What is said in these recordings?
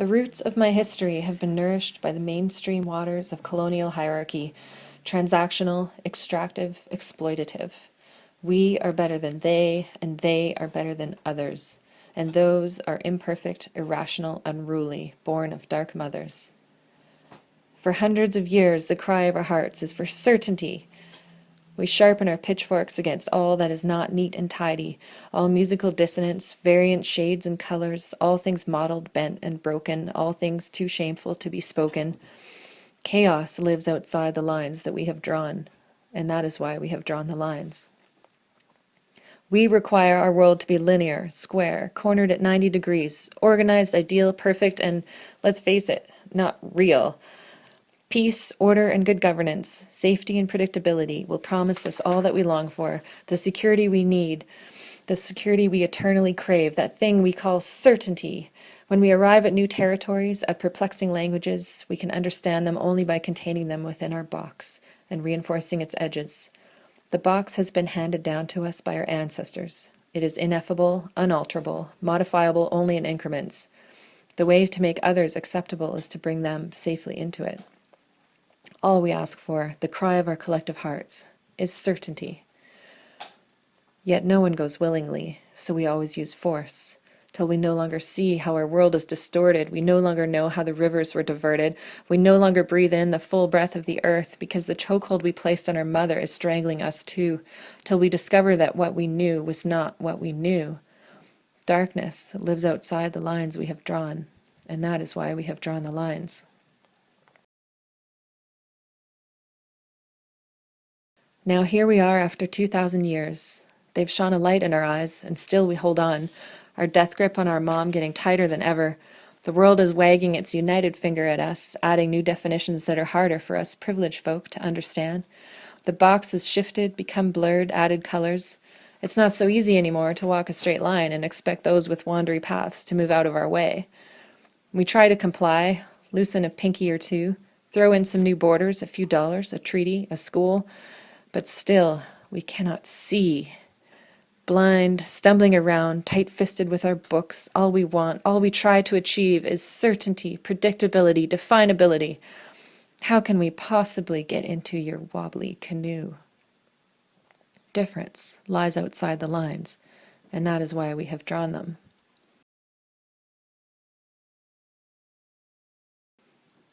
The roots of my history have been nourished by the mainstream waters of colonial hierarchy, transactional, extractive, exploitative. We are better than they, and they are better than others, and those are imperfect, irrational, unruly, born of dark mothers. For hundreds of years, the cry of our hearts is for certainty. We sharpen our pitchforks against all that is not neat and tidy, all musical dissonance, variant shades and colors, all things mottled, bent, and broken, all things too shameful to be spoken. Chaos lives outside the lines that we have drawn, and that is why we have drawn the lines. We require our world to be linear, square, cornered at 90 degrees, organized, ideal, perfect, and, let's face it, not real. Peace, order, and good governance, safety and predictability will promise us all that we long for, the security we need, the security we eternally crave, that thing we call certainty. When we arrive at new territories, at perplexing languages, we can understand them only by containing them within our box and reinforcing its edges. The box has been handed down to us by our ancestors. It is ineffable, unalterable, modifiable only in increments. The way to make others acceptable is to bring them safely into it. All we ask for, the cry of our collective hearts, is certainty. Yet no one goes willingly, so we always use force, till we no longer see how our world is distorted, we no longer know how the rivers were diverted, we no longer breathe in the full breath of the earth, because the chokehold we placed on our mother is strangling us too, till we discover that what we knew was not what we knew. Darkness lives outside the lines we have drawn, and that is why we have drawn the lines. Now here we are after 2,000 years. They've shone a light in our eyes, and still we hold on, our death grip on our mom getting tighter than ever. The world is wagging its united finger at us, adding new definitions that are harder for us privileged folk to understand. The box has shifted, become blurred, added colors. It's not so easy anymore to walk a straight line and expect those with wandery paths to move out of our way. We try to comply, loosen a pinky or two, throw in some new borders, a few dollars, a treaty, a school, but still we cannot see. Blind, stumbling around, tight-fisted with our books, all we want, all we try to achieve is certainty, predictability, definability. How can we possibly get into your wobbly canoe? Difference lies outside the lines, and that is why we have drawn them.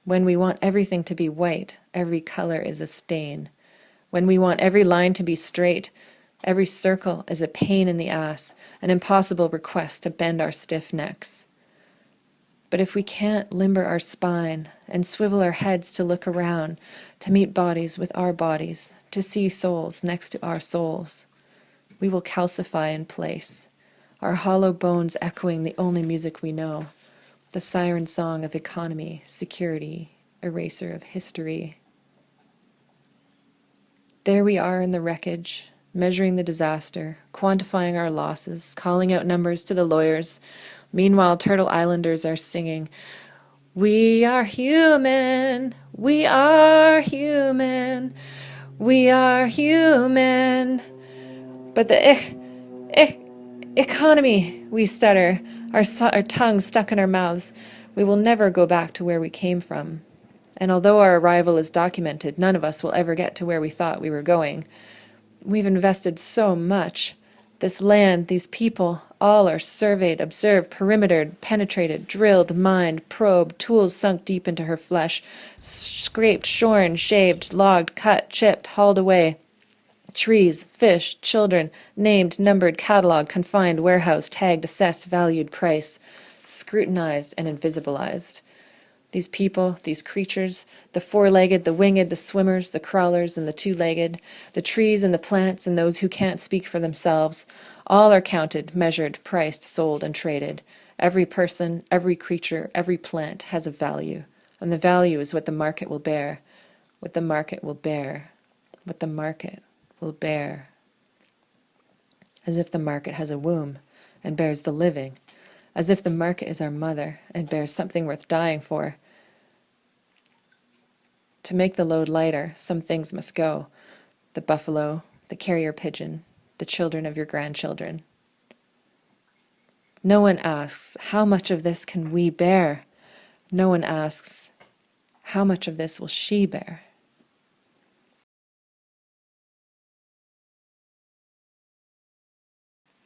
When we want everything to be white, every color is a stain. When we want every line to be straight, every circle is a pain in the ass, an impossible request to bend our stiff necks. But if we can't limber our spine and swivel our heads to look around, to meet bodies with our bodies, to see souls next to our souls, we will calcify in place, our hollow bones echoing the only music we know, the siren song of economy, security, eraser of history. There we are in the wreckage, measuring the disaster, quantifying our losses, calling out numbers to the lawyers. Meanwhile, Turtle Islanders are singing, "We are human, we are human, we are human." But the economy, we stutter, our tongues stuck in our mouths. We will never go back to where we came from. And although our arrival is documented, none of us will ever get to where we thought we were going. We've invested so much. This land, these people, all are surveyed, observed, perimetered, penetrated, drilled, mined, probed, tools sunk deep into her flesh, scraped, shorn, shaved, logged, cut, chipped, hauled away. Trees, fish, children, named, numbered, catalogued, confined, warehoused, tagged, assessed, valued, price, scrutinized, and invisibilized. These people, these creatures, the four-legged, the winged, the swimmers, the crawlers, and the two-legged, the trees and the plants and those who can't speak for themselves, all are counted, measured, priced, sold, and traded. Every person, every creature, every plant has a value, and the value is what the market will bear, what the market will bear, what the market will bear. As if the market has a womb and bears the living, as if the market is our mother and bears something worth dying for. To make the load lighter, some things must go. The buffalo, the carrier pigeon, the children of your grandchildren. No one asks, how much of this can we bear? No one asks, how much of this will she bear?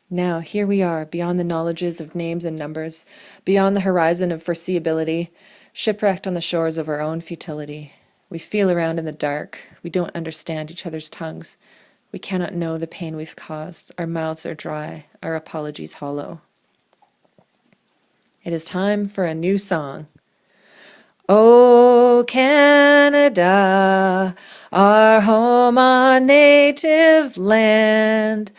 Now, here we are, beyond the knowledges of names and numbers, beyond the horizon of foreseeability, shipwrecked on the shores of our own futility. We feel around in the dark. We don't understand each other's tongues. We cannot know the pain we've caused. Our mouths are dry, our apologies hollow. It is time for a new song. O Canada, our home on native land,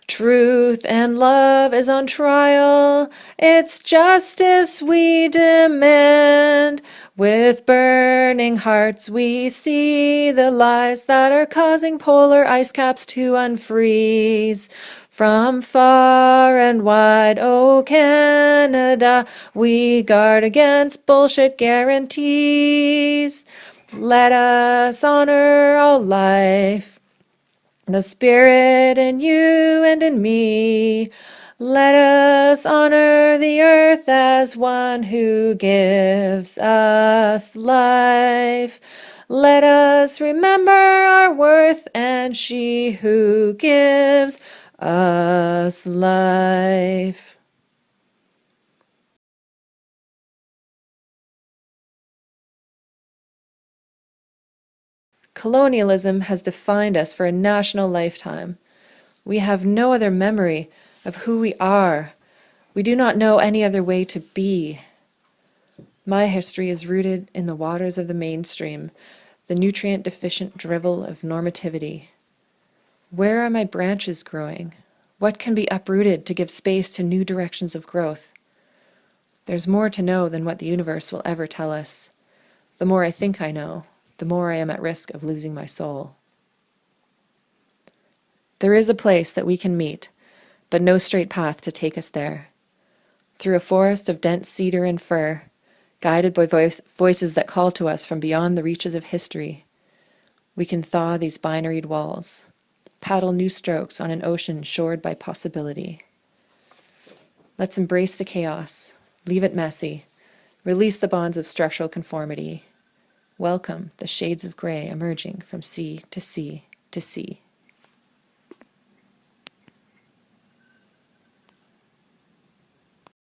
truth and love is on trial, it's justice we demand. With burning hearts we see the lies that are causing polar ice caps to unfreeze. From far and wide, O Canada, we guard against bullshit guarantees. Let us honor all life, the spirit in you and in me. Let us honor the earth as one who gives us life. Let us remember our worth and she who gives us life. Colonialism has defined us for a national lifetime. We have no other memory of who we are. We do not know any other way to be. My history is rooted in the waters of the mainstream, the nutrient-deficient drivel of normativity. Where are my branches growing? What can be uprooted to give space to new directions of growth? There's more to know than what the universe will ever tell us. The more I think I know, the more I am at risk of losing my soul. There is a place that we can meet, but no straight path to take us there. Through a forest of dense cedar and fir, guided by voices that call to us from beyond the reaches of history, we can thaw these binaried walls, paddle new strokes on an ocean shored by possibility. Let's embrace the chaos, leave it messy, release the bonds of structural conformity. Welcome the shades of gray emerging from sea to sea to sea.